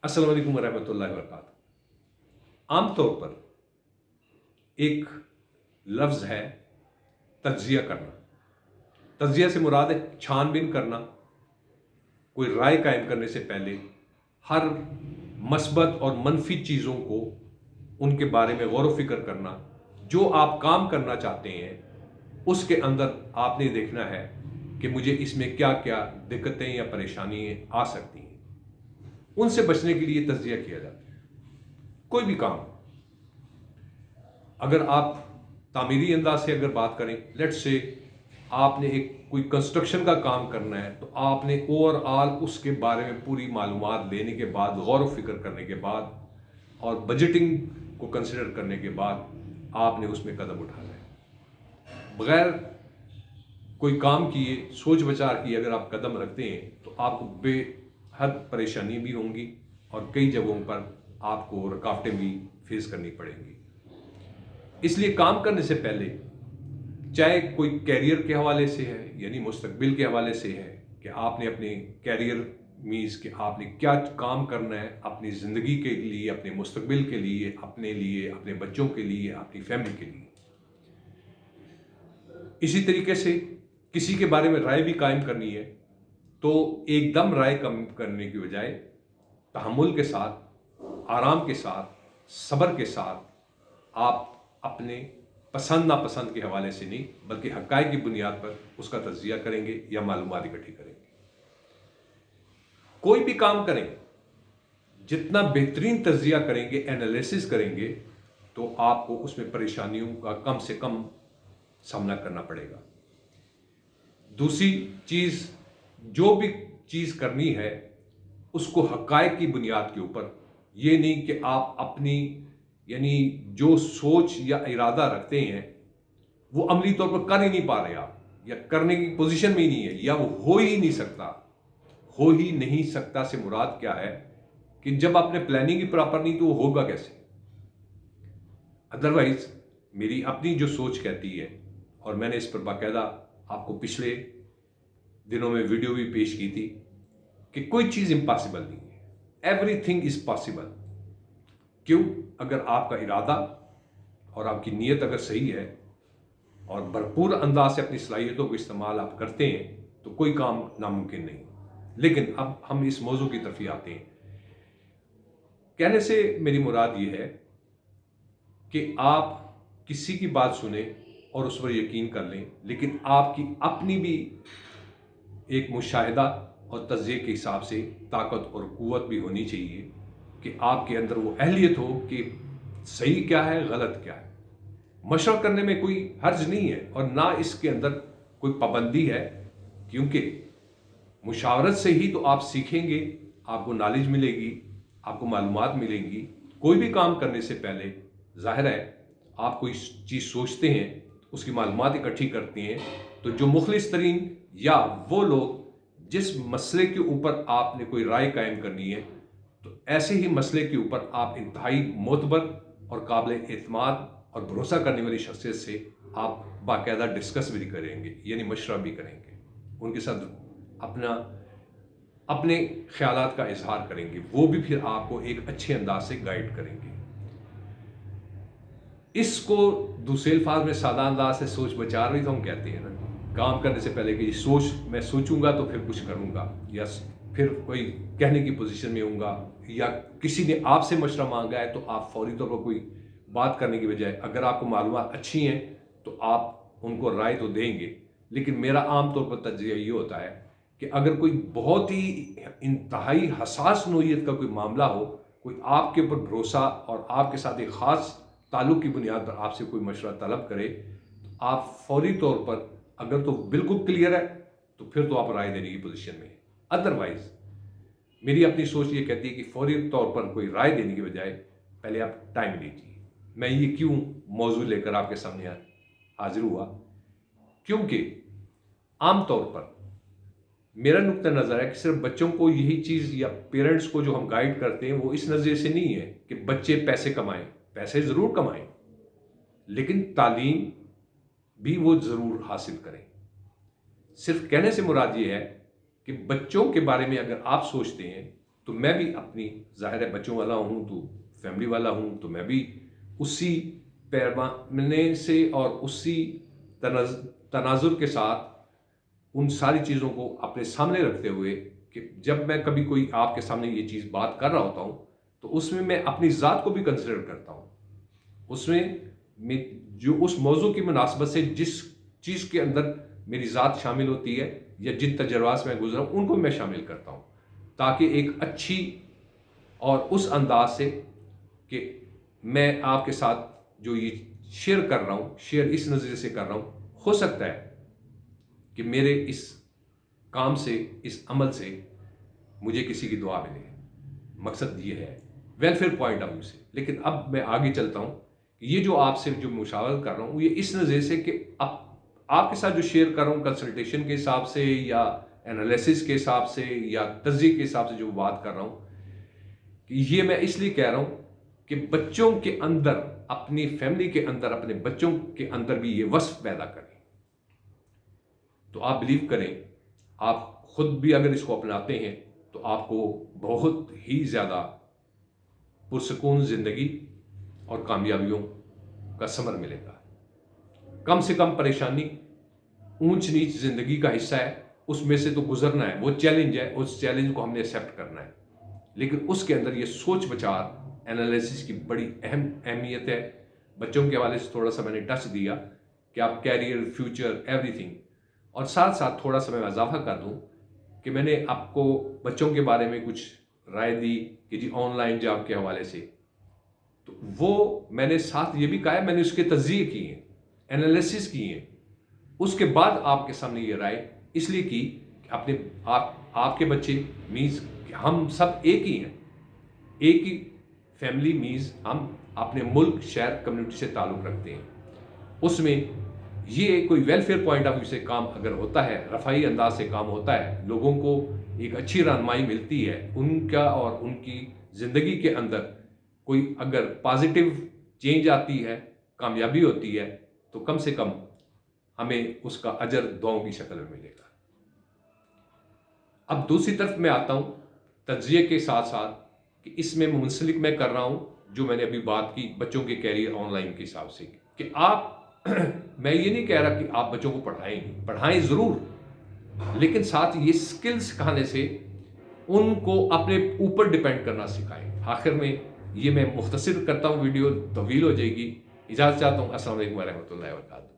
अस्सलाम वालेकुम वरहमतुल्लाहि वबरकातुहू। आम तौर पर एक लफ्ज़ है तज्ज़िया करना। तज्ज़िया से मुराद है छानबीन करना, कोई राय कायम करने से पहले हर मस्बत और मनफी चीज़ों को उनके बारे में गौर व फिक्र करना। जो आप काम करना चाहते हैं उसके अंदर आपने देखना है कि मुझे इसमें क्या क्या दिक्कतें या परेशानियाँ आ सकती हैं। उनसे बचने के लिए तज्ज़िया किया जाता है। कोई भी काम, अगर आप तामीरी अंदाज से अगर बात करें, लेट्स से आपने एक कोई कंस्ट्रक्शन का काम करना है, तो आपने ओवरऑल उसके बारे में पूरी मालूमात लेने के बाद, गौर व फिक्र करने के बाद और बजटिंग को कंसिडर करने के बाद आपने उसमें कदम उठाना है। बगैर कोई काम किए, सोच विचार किए अगर आप कदम रखते हैं तो आपको बेहद परेशानी भी होंगी और कई जगहों पर आपको रुकावटें भी फेस करनी पड़ेंगी। इसलिए काम करने से पहले, चाहे कोई कैरियर के हवाले से है यानी मुस्तकबिल के हवाले से है कि आपने अपने कैरियर मीन्स कि आपने क्या काम करना है अपनी ज़िंदगी के लिए, अपने मुस्तकबिल के लिए, अपने बच्चों के लिए, अपनी फैमिली के लिए। इसी तरीके से किसी के बारे में राय भी कायम करनी है तो एकदम राय कम करने की बजाय तहम्मुल के साथ, आराम के साथ, सब्र के साथ आप अपने पसंद नापसंद के हवाले से नहीं बल्कि हक़ाइक़ की बुनियाद पर उसका तज्ज़िया करेंगे या मालूमात इकट्ठी करेंगे। कोई भी काम करें, जितना बेहतरीन तज्ज़िया करेंगे, एनालिसिस करेंगे, तो आपको उसमें परेशानियों का कम से कम सामना करना पड़ेगा। दूसरी चीज़, जो भी चीज़ करनी है उसको हक़ाइक़ की बुनियाद के ऊपर, ये नहीं कि आप अपनी यानी जो सोच या इरादा रखते हैं वो अमली तौर पर कर ही नहीं पा रहे आप, या करने की पोजीशन में ही नहीं है, या वो हो ही नहीं सकता। हो ही नहीं सकता से मुराद क्या है कि जब आपने प्लानिंग ही प्रॉपर नहीं तो वो होगा कैसे। अदरवाइज मेरी अपनी जो सोच कहती है, और मैंने इस पर बाकायदा आपको पिछले दिनों में वीडियो भी पेश की थी, कि कोई चीज़ इम्पॉसिबल नहीं है, एवरीथिंग इज़ पॉसिबल। क्यों? अगर आपका इरादा और आपकी नीयत अगर सही है और भरपूर अंदाज से अपनी सलाहियतों को इस्तेमाल आप करते हैं तो कोई काम नामुमकिन नहीं। लेकिन अब हम इस मौजू की तरफ ही आते हैं। कहने से मेरी मुराद ये है कि आप किसी की बात सुने और उस पर यकीन कर लें, लेकिन आपकी अपनी भी एक मुशाहिदा और तज्ज़िये के हिसाब से ताकत और क़ुव्वत भी होनी चाहिए कि आपके अंदर वो अहलियत हो कि सही क्या है, गलत क्या है। मशवरा करने में कोई हर्ज नहीं है और ना इसके अंदर कोई पाबंदी है, क्योंकि मुशावरत से ही तो आप सीखेंगे, आपको नॉलेज मिलेगी, आपको मालूमात मिलेंगी। कोई भी काम करने से पहले ज़ाहिर है आप कोई चीज़ सोचते हैं, उसकी मालूमात इकट्ठी करते हैं, तो जो मुखलिस तरीन या वो लोग जिस मसले के ऊपर आपने कोई राय कायम करनी है, तो ऐसे ही मसले के ऊपर आप इंतहाई मोतबर और काबिल एतमाद और भरोसा करने वाली शख्सियत से आप बाकायदा डिस्कस भी करेंगे, यानी मशवरा भी करेंगे, उनके साथ अपने ख्यालात का इजहार करेंगे। वो भी फिर आपको एक अच्छे अंदाज से गाइड करेंगे। इसको दूसरे अल्फाज में सादा अंदाज से सोच विचार भी तो हम कहते हैं ना। काम करने से पहले कि सोच, मैं सोचूंगा तो फिर कुछ करूंगा, या फिर कोई कहने की पोजीशन में होऊंगा, या किसी ने आपसे मशवरा मांगा है तो आप फौरी तौर पर कोई बात करने की बजाय अगर आपको मालूमात अच्छी हैं तो आप उनको राय तो देंगे। लेकिन मेरा आम तौर पर तज्ज़िया ये होता है कि अगर कोई बहुत ही इंतहाई हसास नोयत का कोई मामला हो, कोई आपके ऊपर भरोसा और आपके साथ एक ख़ास ताल्लुक़ की बुनियाद पर आपसे कोई मशवरा तलब करे, तो आप फौरी तौर पर अगर तो बिल्कुल क्लियर है तो फिर तो आप राय देने की पोजीशन में हैं। अदरवाइज मेरी अपनी सोच ये कहती है कि फौरी तौर पर कोई राय देने की बजाय पहले आप टाइम लीजिए। मैं ये क्यों मौजू लेकर आपके सामने हाजिर हुआ, क्योंकि आम तौर पर मेरा नुक्ता नज़र है कि सिर्फ बच्चों को यही चीज़ या पेरेंट्स को जो हम गाइड करते हैं वो इस नज़रिए से नहीं है कि बच्चे पैसे कमाएं। पैसे ज़रूर कमाएं, लेकिन तालीम भी वो ज़रूर हासिल करें। सिर्फ कहने से मुराद ये है कि बच्चों के बारे में अगर आप सोचते हैं تو میں بھی اپنی ظاہر ہے بچوں والا ہوں تو فیملی والا ہوں، تو میں بھی اسی پیمانے سے اور اسی تناظر کے ساتھ ان ساری چیزوں کو اپنے سامنے رکھتے ہوئے کہ جب میں کبھی کوئی آپ کے سامنے یہ چیز بات کر رہا ہوتا ہوں تو اس میں اپنی ذات کو بھی کنسیڈر کرتا ہوں، اس میں جو اس موضوع کی مناسبت سے جس چیز کے اندر میری ذات شامل ہوتی ہے یا جن تجربات سے میں گزرا ہوں ان کو میں شامل کرتا ہوں، تاکہ ایک اچھی اور اس انداز سے کہ میں آپ کے ساتھ جو یہ شیئر کر رہا ہوں، شیئر اس نظریے سے کر رہا ہوں، ہو سکتا ہے کہ میرے اس کام سے، اس عمل سے مجھے کسی کی دعا ملے، مقصد یہ ہے ویلفیئر پوائنٹ آف ویو سے۔ لیکن اب میں آگے چلتا ہوں کہ یہ جو آپ سے جو مشاورت کر رہا ہوں یہ اس نظریے سے کہ آپ کے ساتھ جو شیئر کر رہا ہوں کنسلٹیشن کے حساب سے یا انالیسس کے حساب سے یا تجزیے کے حساب سے جو بات کر رہا ہوں، کہ یہ میں اس لیے کہہ رہا ہوں کہ بچوں کے اندر، اپنی فیملی کے اندر، اپنے بچوں کے اندر بھی یہ وصف پیدا کریں۔ تو آپ بلیو کریں، آپ خود بھی اگر اس کو اپناتے ہیں تو آپ کو بہت ہی زیادہ پرسکون زندگی اور کامیابیوں کا ثمر ملے گا۔ کم سے کم پریشانی اونچ نیچ زندگی کا حصہ ہے، اس میں سے تو گزرنا ہے، وہ چیلنج ہے، اس چیلنج کو ہم نے ایکسیپٹ کرنا ہے، لیکن اس کے اندر یہ سوچ بچار انالیسس کی بڑی اہمیت ہے۔ بچوں کے حوالے سے تھوڑا سا میں نے ٹچ دیا کہ آپ کیریئر، فیوچر، ایوری تھنگ، اور ساتھ ساتھ تھوڑا سا میں اضافہ کر دوں کہ میں نے آپ کو بچوں کے بارے میں کچھ رائے دی کہ جی آن لائن جاب کے حوالے سے، تو وہ میں نے ساتھ یہ بھی کہا ہے میں نے اس کے تجزیے کی ہیں، انالیسس کی ہیں، اس کے بعد آپ کے سامنے یہ رائے اس لیے کی کہ آپ کے بچے مینز ہم سب ایک ہی ہیں، ایک ہی فیملی مینز ہم اپنے ملک، شہر، کمیونٹی سے تعلق رکھتے ہیں، اس میں یہ کوئی ویلفیئر پوائنٹ آف ویو سے کام اگر ہوتا ہے، رفاہی انداز سے کام ہوتا ہے، لوگوں کو ایک اچھی رہنمائی ملتی ہے ان کا اور ان کی زندگی کے اندر کوئی اگر پازیٹیو چینج آتی ہے، کامیابی ہوتی ہے، تو کم سے کم ہمیں اس کا اجر دعاؤں کی شکل میں ملے گا۔ اب دوسری طرف میں آتا ہوں تجزیے کے ساتھ ساتھ کہ اس میں منسلک میں کر رہا ہوں جو میں نے ابھی بات کی بچوں کے کیریئر آن لائن کے حساب سے کہ آپ میں یہ نہیں کہہ رہا کہ آپ بچوں کو پڑھائیں ضرور، لیکن ساتھ یہ سکلز سکھانے سے ان کو اپنے اوپر ڈیپینڈ کرنا سکھائیں۔ آخر میں یہ میں مختصر کرتا ہوں، ویڈیو طویل ہو جائے گی، اجازت چاہتا ہوں۔ السلام علیکم ورحمۃ اللہ وبرکاتہ۔